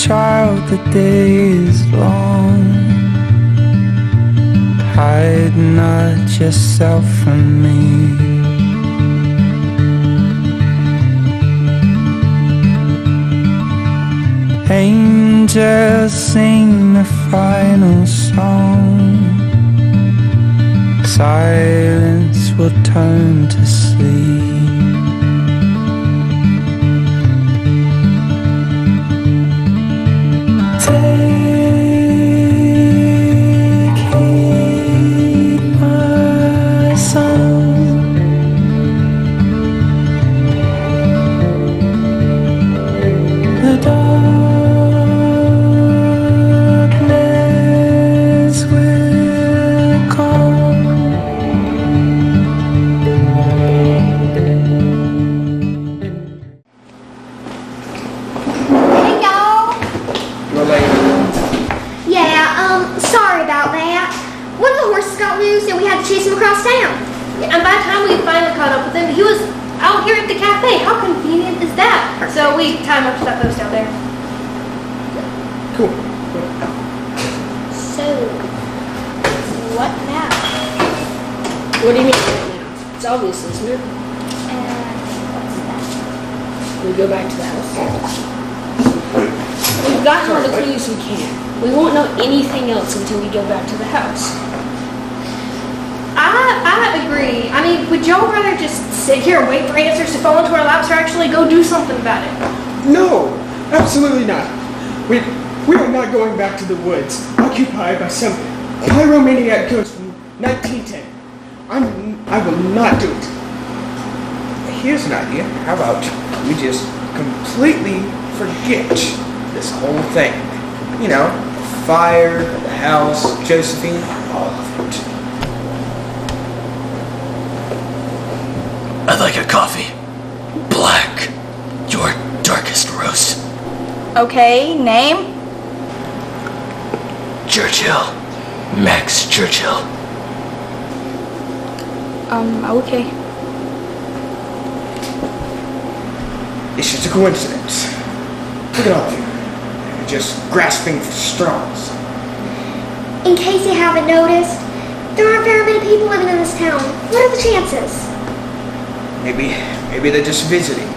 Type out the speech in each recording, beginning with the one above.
child, the day is long. Hide not yourself from me. Angels sing the final song. Silence will turn to sleep. Take heed, my son. The darkness will come. Hey y'all. You're late. Yeah, sorry about that. One of the horses got loose and we had to chase him across town. And by the time we finally caught up with him, he was out here at the cafe. How convenient is that? So we tied him up to that post out there. Cool. So, what now? What do you mean right now? It's obvious, isn't it? What's that? We go back to the house. We've gotten all the clues we can. We won't know anything else until we go back to the house. I agree. I mean, would y'all rather just sit here and wait for answers to fall into our laps or actually go do something about it? No, absolutely not. We are not going back to the woods, occupied by some pyromaniac ghost from 1910. I will not do it. Here's an idea. How about we just completely forget this whole thing? You know, fire, the house, Josephine, all of it. I'd like a coffee. Black. Your darkest roast. Okay, name? Churchill. Max Churchill. Okay. It's just a coincidence. Look at all of you. You're just grasping for straws. In case you haven't noticed, there aren't very many people living in this town. What are the chances? Maybe they're just visiting.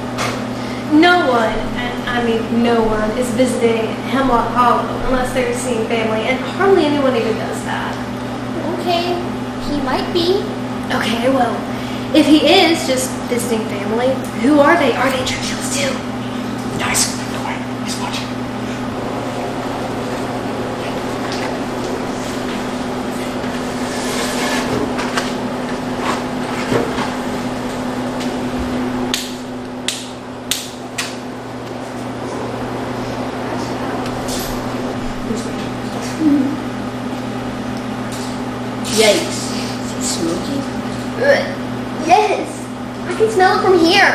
No one, and I mean no one, is visiting Hemlock Hollow unless they're seeing family, and hardly anyone even does that. Okay, he might be. Okay, well, if he is just visiting family, who are they? Are they Churchills too? Nice. Quiet. He's watching. Yikes. Is he smoking? Yes, I can smell it from here.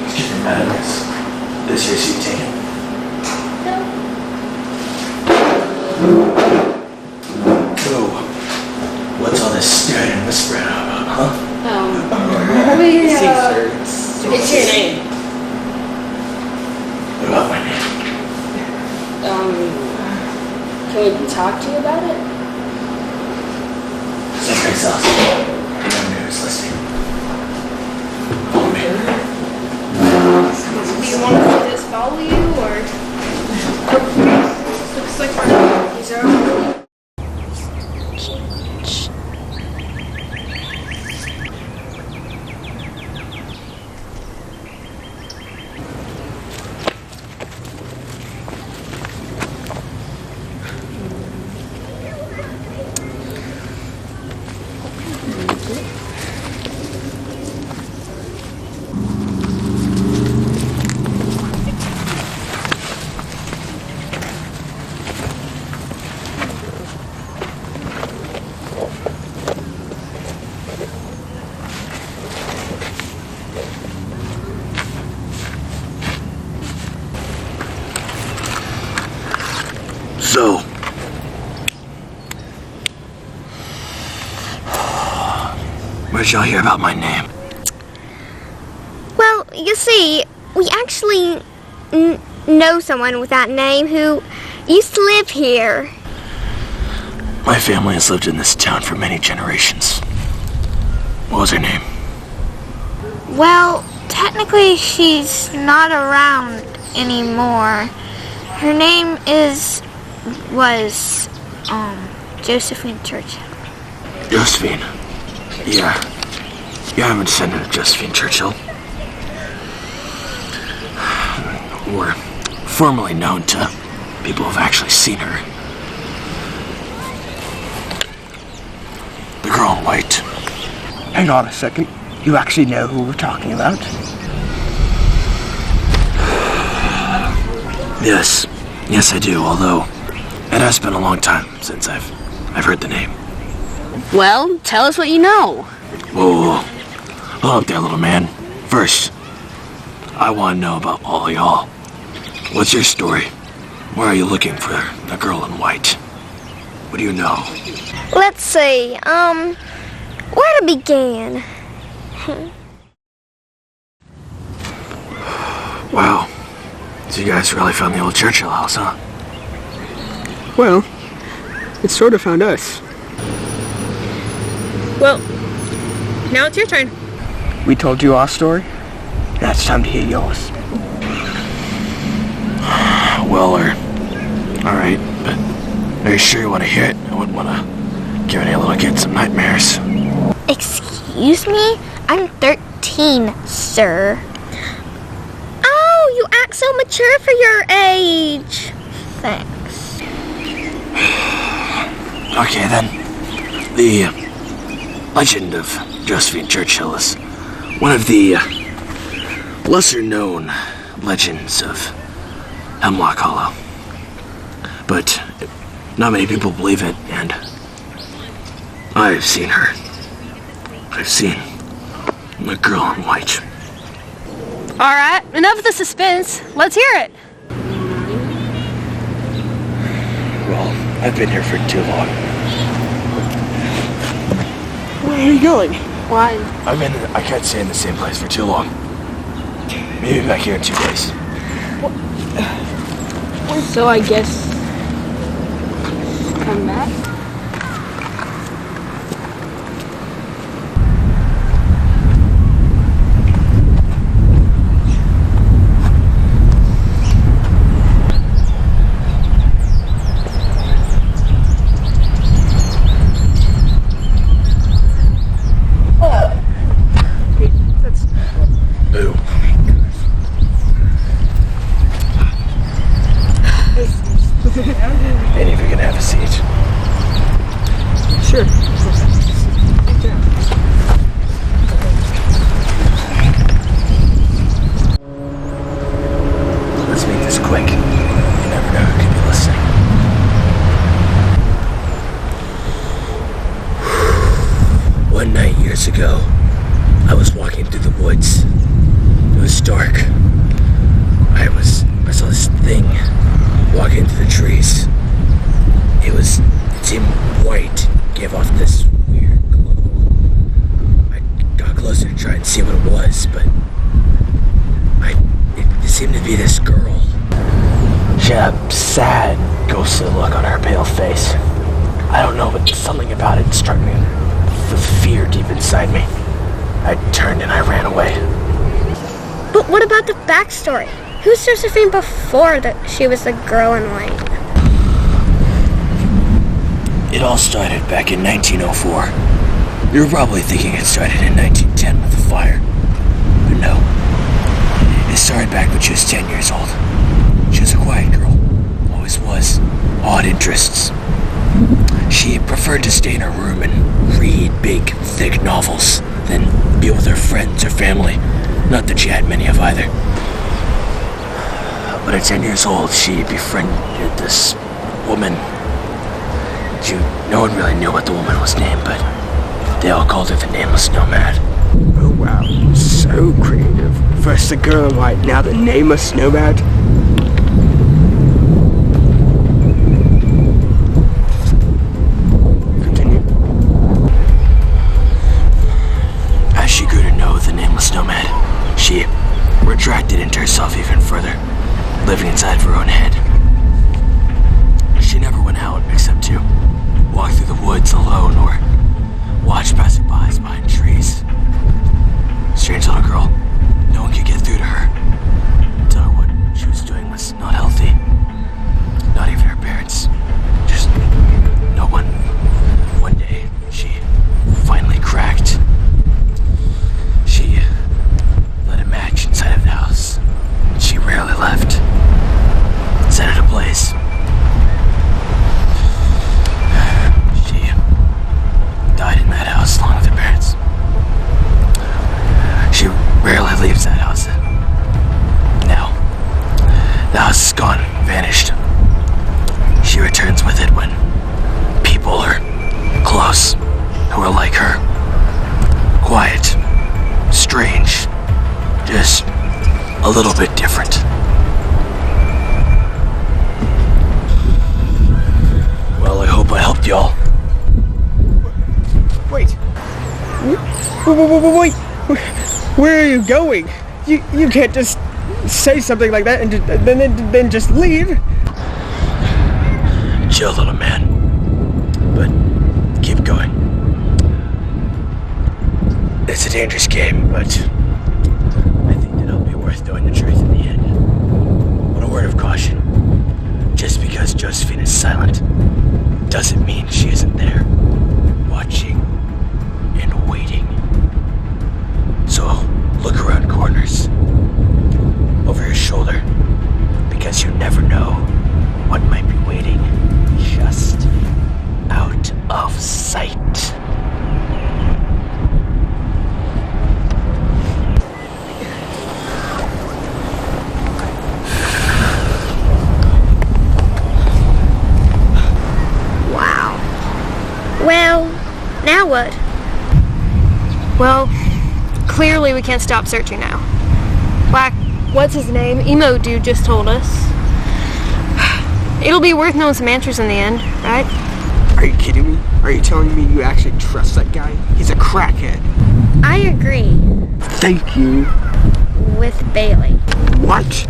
Excuse me, madam. This here seat taken. So, what's all this staring and whispering about, huh? It's your name. What about my name? Can we talk to you about it? Someplace else. Anyone new is listening. Follow me. Do you want us to just follow you, or? Looks like he's already. Where'd y'all hear about my name? Well, you see, we actually know someone with that name who used to live here. My family has lived in this town for many generations. What was her name? Well, technically she's not around anymore. Her name was Josephine Churchill. Josephine. Yeah. Yeah, I'm a descendant of Josephine Churchill. Or formerly known to people who've actually seen her. The girl in white. Hang on a second. You actually know who we're talking about? Yes. Yes, I do, although it has been a long time since I've heard the name. Well, tell us what you know. Whoa. Hold up there, little man. First, I want to know about all of y'all. What's your story? Where are you looking for the girl in white? What do you know? Let's see, where to begin? Wow. So you guys really found the old Churchill house, huh? Well, it sort of found us. Well, now it's your turn. We told you our story. Now it's time to hear yours. Well, alright, but are you sure you want to hear it? I wouldn't want to give any little kid some nightmares. Excuse me? I'm 13, sir. Oh, you act so mature for your age. Thanks. Okay, then. The legend of Josephine Churchill is one of the lesser-known legends of Hemlock Hollow. But not many people believe it, and I've seen her. I've seen the girl in white. All right, enough of the suspense. Let's hear it. Well, I've been here for too long. Where are you going? Why? I can't stay in the same place for too long. Maybe back here in 2 days. So I guess come back. Boo. Any of you can have a seat. Sure. Let's make this quick. You never know who could be listening. One night years ago, I was walking through the woods. It was dark. I saw this thing walking through the trees. It seemed white, gave off this weird glow. I got closer to try and see what it was, but it seemed to be this girl. She had a sad, ghostly look on her pale face. I don't know, but something about it struck me with fear deep inside me. I turned and I ran away. But what about the backstory? Who's Josephine before that she was the girl in white? It all started back in 1904. You're probably thinking it started in 1910 with the fire. But no. It started back when she was 10 years old. She was a quiet girl. Always was. Odd interests. She preferred to stay in her room and read big, thick novels than be with her friends or family. Not that she had many of either. But at 10 years old, she befriended this woman. No one really knew what the woman was named, but they all called her the Nameless Nomad. Oh wow, so creative. First the girl in white, now the Nameless Nomad. Continue. She retracted into herself even further, living inside of her own head. She never went out except to walk through the woods alone or watch passerbys behind trees. Strange little girl. No one could get through to her. Tell her what she was doing was not healthy. Not even her parents. Just no one. One day, she finally cracked. She lit a match inside of the house. She rarely left. Set it ablaze. She died in that house along with her parents. She rarely leaves that house. Now, the house is gone, vanished. She returns with it when people are close, who are like her. Quiet, strange, just a little bit different. Well, I hope I helped y'all. Wait. Wait. Where are you going? You can't just say something like that and then just leave. Chill, little man. But keep going. It's a dangerous game, but I think that it'll be worth knowing the truth in the end. But a word of caution. Just because Josephine is silent doesn't mean she isn't there, watching and waiting. So look around corners, over your shoulder, because you never know what might be waiting just out of sight. Wow. Well, now what? Well, clearly we can't stop searching now. Like, what's his name? Emo dude just told us. It'll be worth knowing some answers in the end, right? Are you kidding me? Are you telling me you actually trust that guy? He's a crackhead. I agree Thank you. with Bailey. What?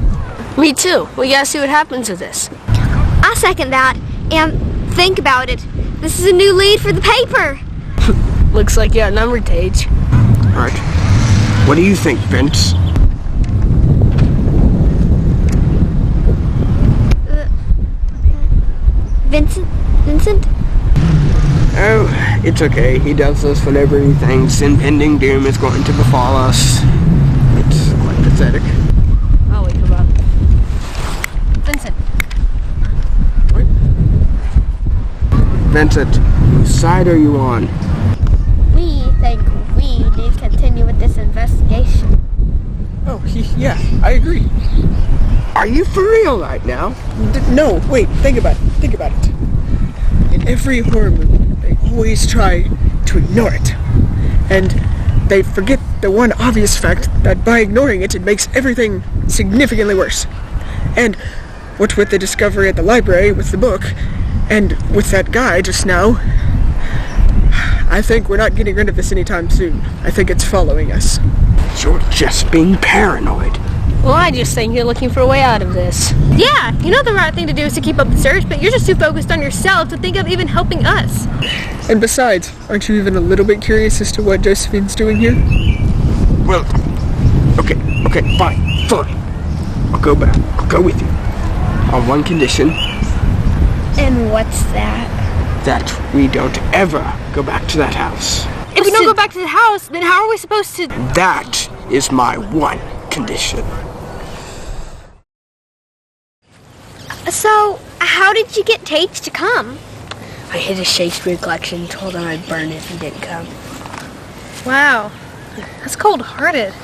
Me too. We gotta see what happens with this. I second that. And think about it. This is a new lead for the paper. Looks like you outnumbered, Tage. Alright. What do you think, Vince? Vincent? Oh, it's okay. He does this whenever he thinks impending doom is going to befall us. It's quite pathetic. I'll wake him up. Vincent. What? Vincent, whose side are you on? We think we need to continue with this investigation. Oh, yeah, I agree. Are you for real right now? No, wait, think about it. In every horror movie, they always try to ignore it. And they forget the one obvious fact that by ignoring it, it makes everything significantly worse. And what with the discovery at the library with the book, and with that guy just now, I think we're not getting rid of this anytime soon. I think it's following us. You're just being paranoid. Well, I just think you're looking for a way out of this. Yeah, you know the right thing to do is to keep up the search, but you're just too focused on yourself to think of even helping us. And besides, aren't you even a little bit curious as to what Josephine's doing here? Well, okay, fine. I'll go back. I'll go with you. On one condition. And what's that? That we don't ever go back to that house. If we don't go back to the house, then how are we supposed to... That is my one condition. So, how did you get Tate to come? I hid a Shakespeare collection, told him I'd burn it if he didn't come. Wow, that's cold-hearted.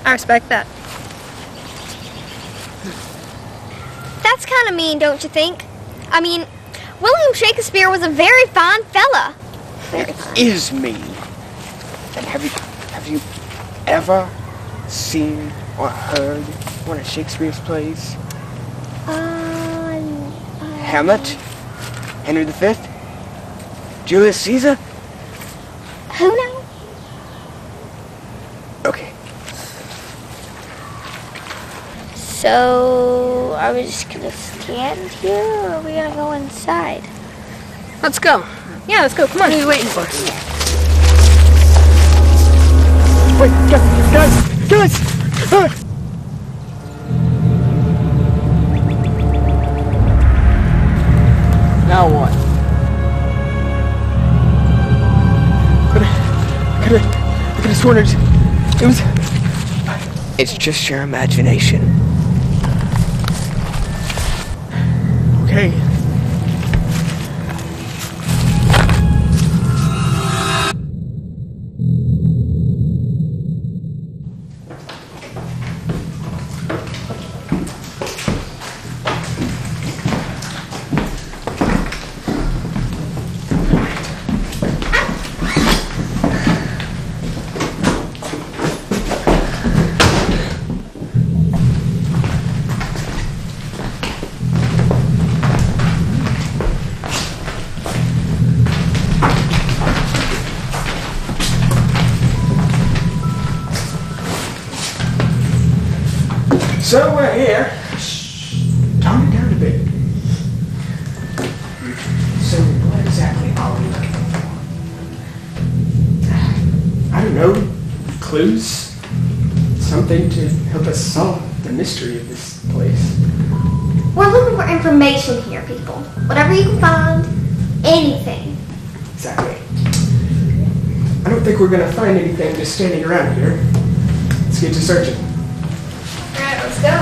I respect that. That's kind of mean, don't you think? I mean, William Shakespeare was a very fine fella. Very fine. Is me. And have you ever seen or heard one of Shakespeare's plays? Hamlet? Henry V? Julius Caesar? Who knows? Okay. So, are we just gonna stand here, or are we gonna go inside? Let's go. Yeah, let's go. Come on. What are you waiting for? Wait, guys! Now what? I could have sworn it was... It's just your imagination. Okay. So we're here. Tone it down a bit. So what exactly are we looking for? I don't know. Clues? Something to help us solve the mystery of this place. We're looking for information here, people. Whatever you can find, anything. Exactly. I don't think we're gonna find anything just standing around here. Let's get to searching. Alright, let's go.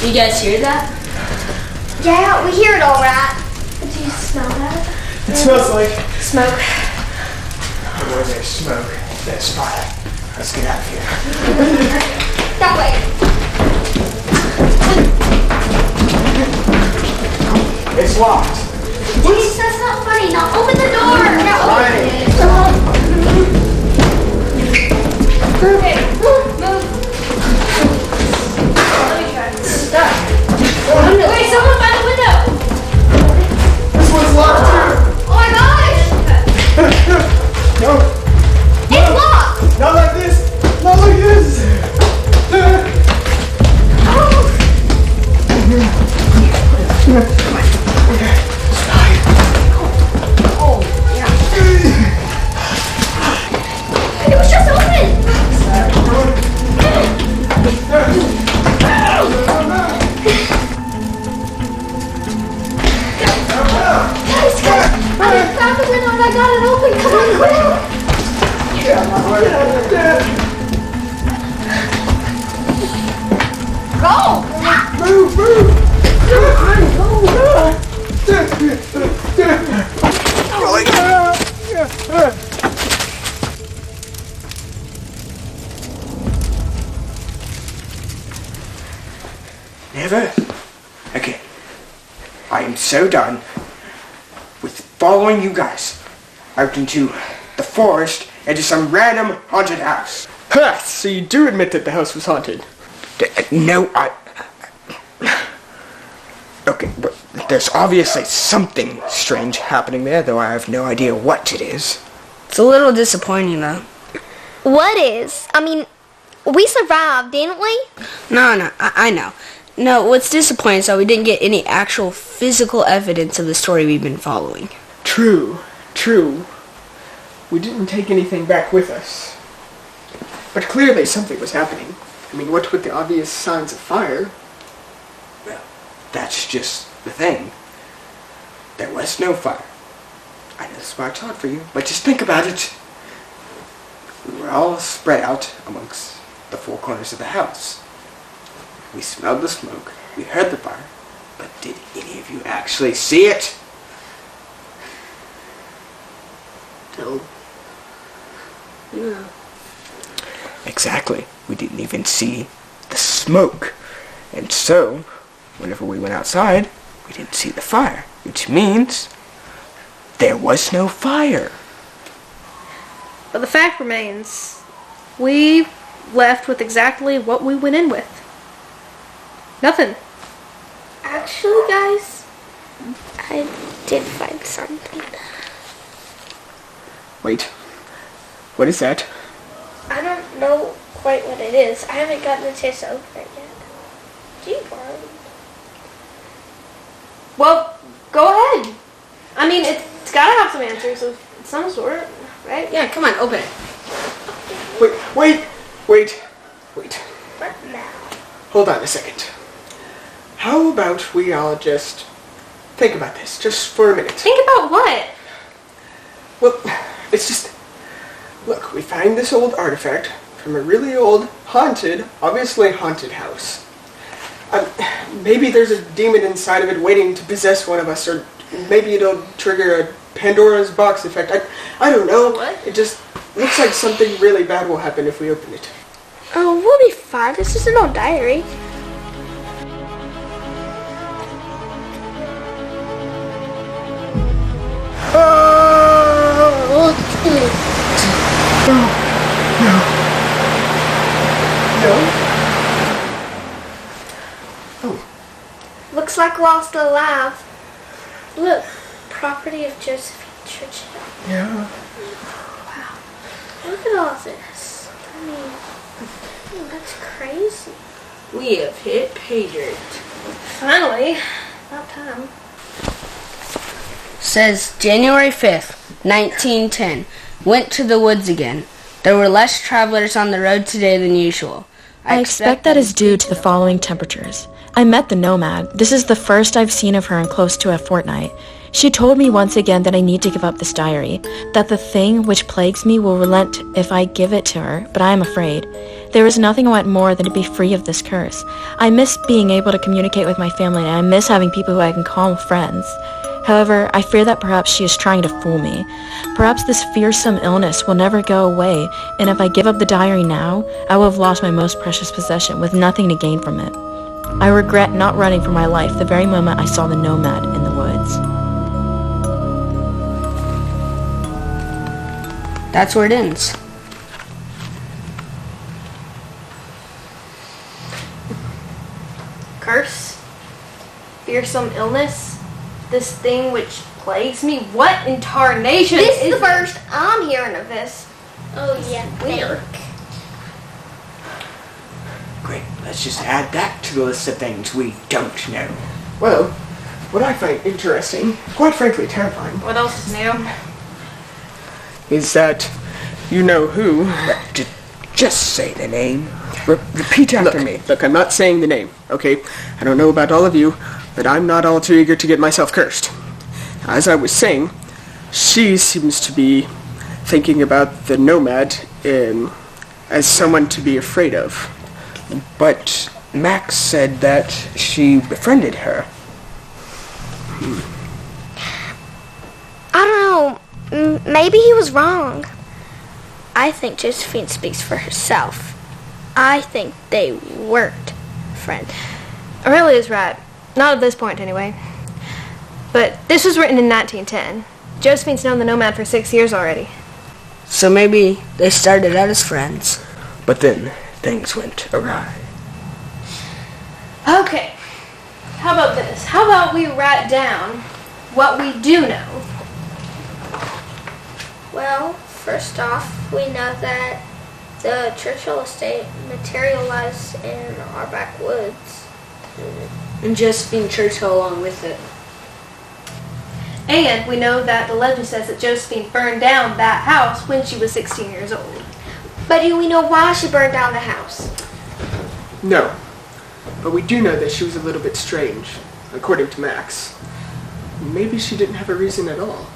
You guys hear that? Yeah, we hear it all right. Do you smell that? It smells like Smoke. where there's smoke, there's fire. Let's get out of here. That way. It's locked. Jeez, that's not funny. Now open the door. Now open it. Okay, move. Let me try. Stuck. Wait, someone by the window. This one's locked too. Oh my gosh. No. It's locked. Not like this. Not like this. I got it open. Come on, quick. Go! Move! Never again. I am so done with following you guys out into the forest and to some random haunted house. Huh, so you do admit that the house was haunted? No, Okay, but there's obviously something strange happening there, though I have no idea what it is. It's a little disappointing, though. What is? I mean, we survived, didn't we? No, I know. No, what's disappointing is that we didn't get any actual physical evidence of the story we've been following. True. We didn't take anything back with us. But clearly something was happening. I mean, what with the obvious signs of fire? Well, that's just the thing. There was no fire. I know this sparks hard for you, but just think about it. We were all spread out amongst the four corners of the house. We smelled the smoke, we heard the fire, but did any of you actually see it? No. Exactly. We didn't even see the smoke. And so, whenever we went outside, we didn't see the fire, which means there was no fire. But the fact remains, we left with exactly what we went in with. Nothing. Actually, guys, I did find something. Wait. What is that? I don't know quite what it is. I haven't gotten a chance to open it yet. Do you want? Well, go ahead. I mean, it's gotta have some answers of some sort, right? Yeah, come on, open it. Wait. What now? Hold on a second. How about we all just think about this, just for a minute? Think about what? Well, it's just... Look, we find this old artifact from a really old, obviously haunted house. Maybe there's a demon inside of it waiting to possess one of us, or maybe it'll trigger a Pandora's box effect. I don't know. What? It just looks like something really bad will happen if we open it. Oh, we'll be fine. This is an old diary. Looks like we're all still alive. Look, property of Josephine Churchill. Yeah. Wow. Look at all this. I mean, that's crazy. We have hit pay dirt. Finally. About time. Says January 5th, 1910. Went to the woods again. There were less travelers on the road today than usual. I expect that is due to the following temperatures. I met the nomad. This is the first I've seen of her in close to a fortnight. She told me once again that I need to give up this diary, that the thing which plagues me will relent if I give it to her, but I am afraid. There is nothing I want more than to be free of this curse. I miss being able to communicate with my family, and I miss having people who I can call friends. However, I fear that perhaps she is trying to fool me. Perhaps this fearsome illness will never go away, and if I give up the diary now, I will have lost my most precious possession with nothing to gain from it. I regret not running for my life the very moment I saw the nomad in the woods. That's where it ends. Curse? Fearsome illness? This thing which plagues me? What in tarnation This is the first I'm hearing of this. Oh, yeah. Weird. Great, let's just add that to the list of things we don't know. Well, what I find interesting, quite frankly terrifying, What else is new? is that you know who... Just say the name. Repeat after me. Look, I'm not saying the name, okay? I don't know about all of you, but I'm not all too eager to get myself cursed. As I was saying, She seems to be thinking about the nomad as someone to be afraid of. But Max said that she befriended her. I don't know. Maybe he was wrong. I think Josephine speaks for herself. I think they weren't friends. Aurelia's right. Not at this point, anyway. But this was written in 1910. Josephine's known the nomad for 6 years already. So maybe they started out as friends. But then things went awry. Okay. How about this? How about we write down what we do know? Well, first off, we know that the Churchill estate materialized in our backwoods. And Josephine Churchill along with it. And we know that the legend says that Josephine burned down that house when she was 16 years old. But do we know why she burned down the house? No. But we do know that she was a little bit strange, according to Max. Maybe she didn't have a reason at all.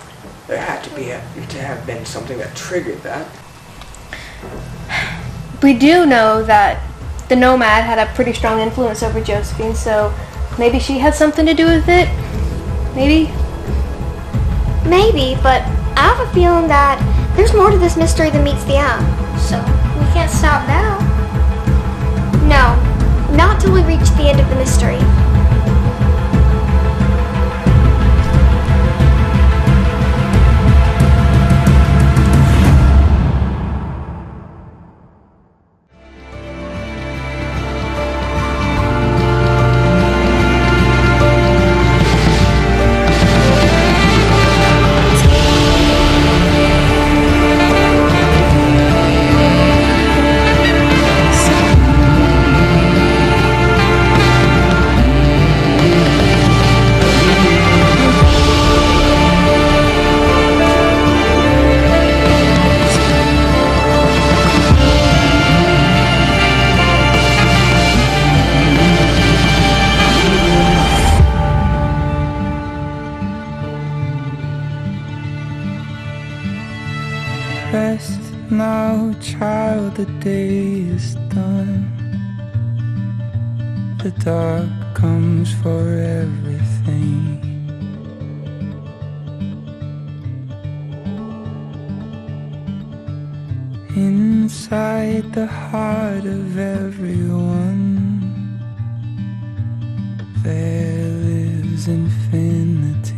There had to have been something that triggered that. We do know that the nomad had a pretty strong influence over Josephine, so maybe she had something to do with it? Maybe? Maybe, but I have a feeling that there's more to this mystery than meets the eye. So, we can't stop now. No, not till we reach the end of the mystery. Rest now, child, the day is done. The dark comes for everything. Inside the heart of everyone there lives infinity.